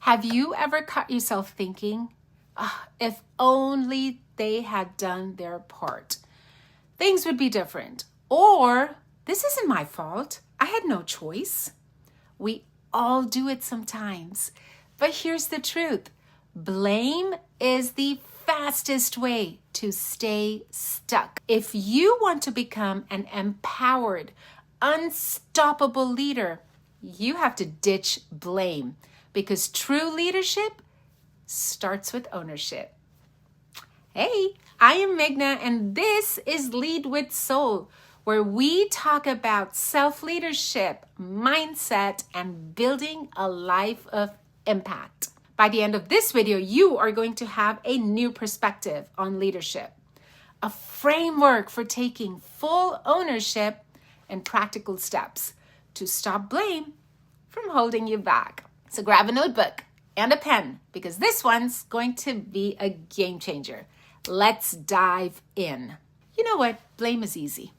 Have you ever caught yourself thinking, if only they had done their part, things would be different? Or, this isn't my fault. I had no choice. We all do it sometimes. But here's the truth. Blame is the fastest way to stay stuck. If you want to become an empowered, unstoppable leader, you have to ditch blame, because true leadership starts with ownership. Hey, I am Meghna, and this is Lead with Soul, where we talk about self-leadership, mindset, and building a life of impact. By the end of this video, you are going to have a new perspective on leadership, a framework for taking full ownership, and practical steps to stop blame from holding you back. So grab a notebook and a pen, because this one's going to be a game changer. Let's dive in. You know what? Blame is easy.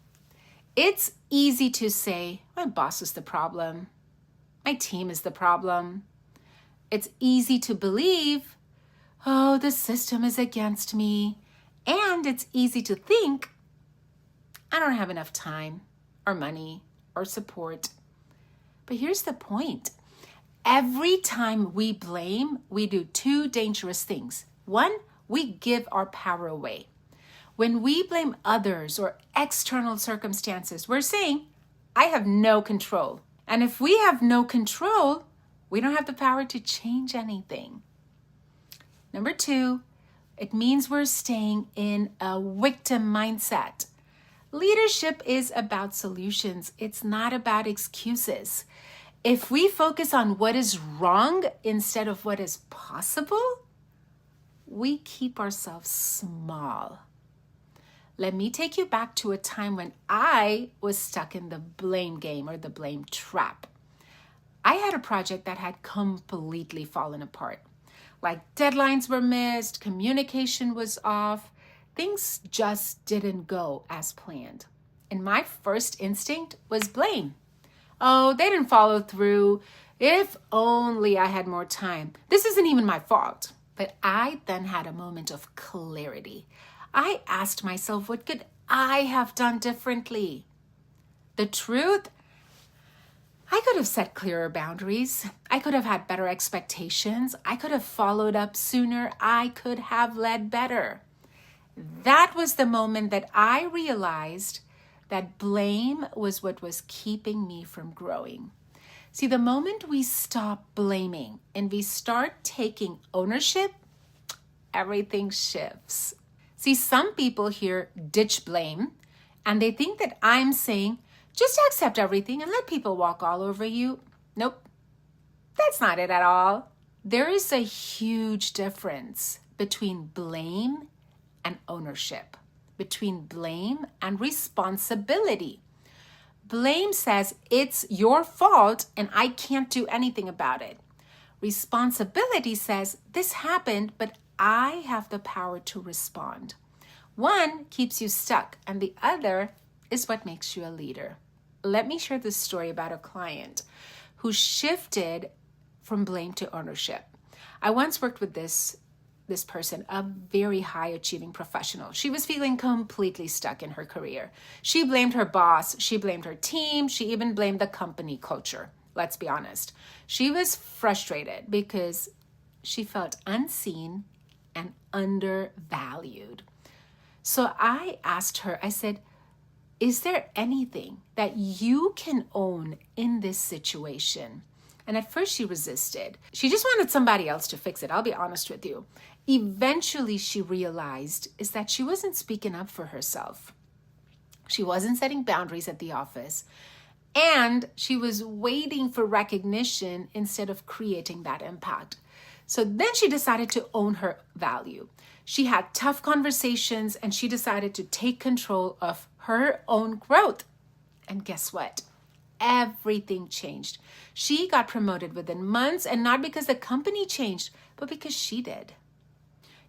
It's easy to say, my boss is the problem. My team is the problem. It's easy to believe, oh, the system is against me. And it's easy to think, I don't have enough time or money or support. But here's the point. Every time we blame, we do two dangerous things. One, we give our power away. When we blame others or external circumstances, we're saying, I have no control. And if we have no control, we don't have the power to change anything. Number two, it means we're staying in a victim mindset. Leadership is about solutions. It's not about excuses. If we focus on what is wrong instead of what is possible, we keep ourselves small. Let me take you back to a time when I was stuck in the blame game or the blame trap. I had a project that had completely fallen apart. Like deadlines were missed, communication was off, things just didn't go as planned. And my first instinct was blame. Oh, they didn't follow through. If only I had more time. This isn't even my fault. But I then had a moment of clarity. I asked myself, what could I have done differently? The truth, I could have set clearer boundaries. I could have had better expectations. I could have followed up sooner. I could have led better. That was the moment that I realized that blame was what was keeping me from growing. See, the moment we stop blaming and we start taking ownership, everything shifts. See, some people here ditch blame, and they think that I'm saying, just accept everything and let people walk all over you. Nope, that's not it at all. There is a huge difference between blame and ownership, between blame and responsibility. Blame says it's your fault and I can't do anything about it. Responsibility says this happened, but I have the power to respond. One keeps you stuck and the other is what makes you a leader. Let me share this story about a client who shifted from blame to ownership. I once worked with this person, a very high achieving professional. She was feeling completely stuck in her career. She blamed her boss, she blamed her team, she even blamed the company culture. Let's be honest. She was frustrated because she felt unseen and undervalued. So I asked her, I said, is there anything that you can own in this situation? And at first she resisted. She just wanted somebody else to fix it. I'll be honest with you. Eventually she realized is that she wasn't speaking up for herself. She wasn't setting boundaries at the office. And she was waiting for recognition instead of creating that impact. So then she decided to own her value. She had tough conversations and she decided to take control of her own growth. And guess what? Everything changed. She got promoted within months, and not because the company changed, but because she did.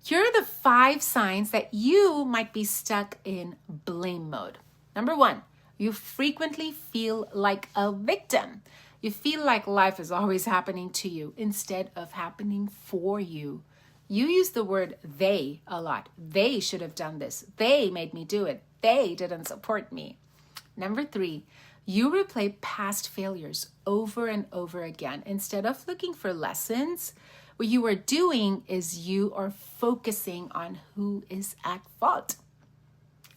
Here are the 5 signs that you might be stuck in blame mode. Number 1, you frequently feel like a victim. You feel like life is always happening to you instead of happening for you. You use the word they a lot. They should have done this. They made me do it. They didn't support me. Number 3, you replay past failures over and over again. Instead of looking for lessons, what you are doing is you are focusing on who is at fault.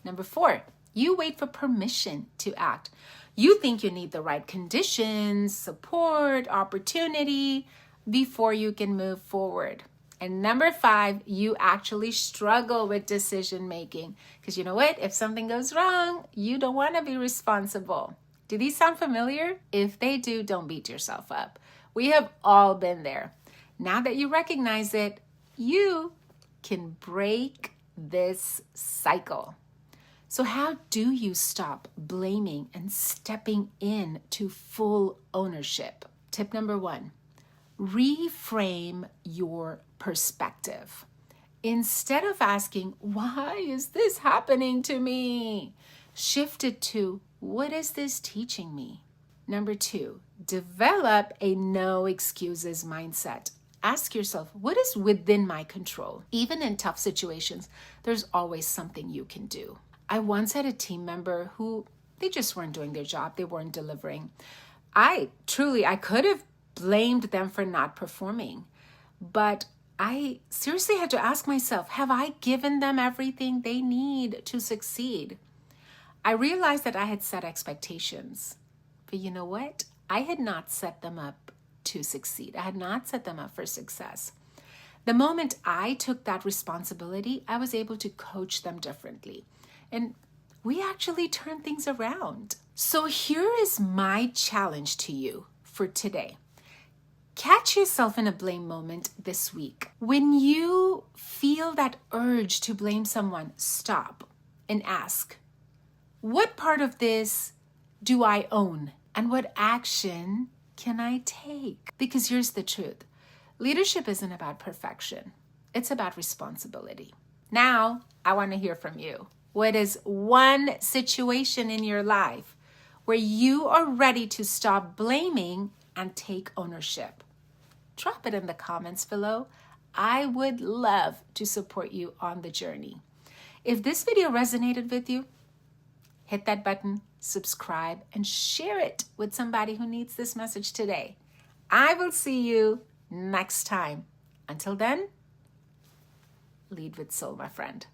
Number 4, you wait for permission to act. You think you need the right conditions, support, opportunity before you can move forward. And number 5, you actually struggle with decision making. Because you know what? If something goes wrong, you don't want to be responsible. Do these sound familiar? If they do, don't beat yourself up. We have all been there. Now that you recognize it, you can break this cycle. So how do you stop blaming and stepping in to full ownership? Tip number 1, reframe your perspective. Instead of asking, why is this happening to me? Shift it to, what is this teaching me? Number 2, develop a no excuses mindset. Ask yourself, what is within my control? Even in tough situations, there's always something you can do. I once had a team member who, they just weren't doing their job. They weren't delivering. I could have blamed them for not performing, but I seriously had to ask myself, have I given them everything they need to succeed? I realized that I had set expectations, but you know what? I had not set them up to succeed. I had not set them up for success. The moment I took that responsibility, I was able to coach them differently. And we actually turned things around. So here is my challenge to you for today. Catch yourself in a blame moment this week. When you feel that urge to blame someone, stop and ask, what part of this do I own? And what action can I take? Because here's the truth. Leadership isn't about perfection. It's about responsibility. Now, I want to hear from you. What is one situation in your life where you are ready to stop blaming and take ownership? Drop it in the comments below. I would love to support you on the journey. If this video resonated with you, hit that button, subscribe, and share it with somebody who needs this message today. I will see you next time. Until then, lead with soul, my friend.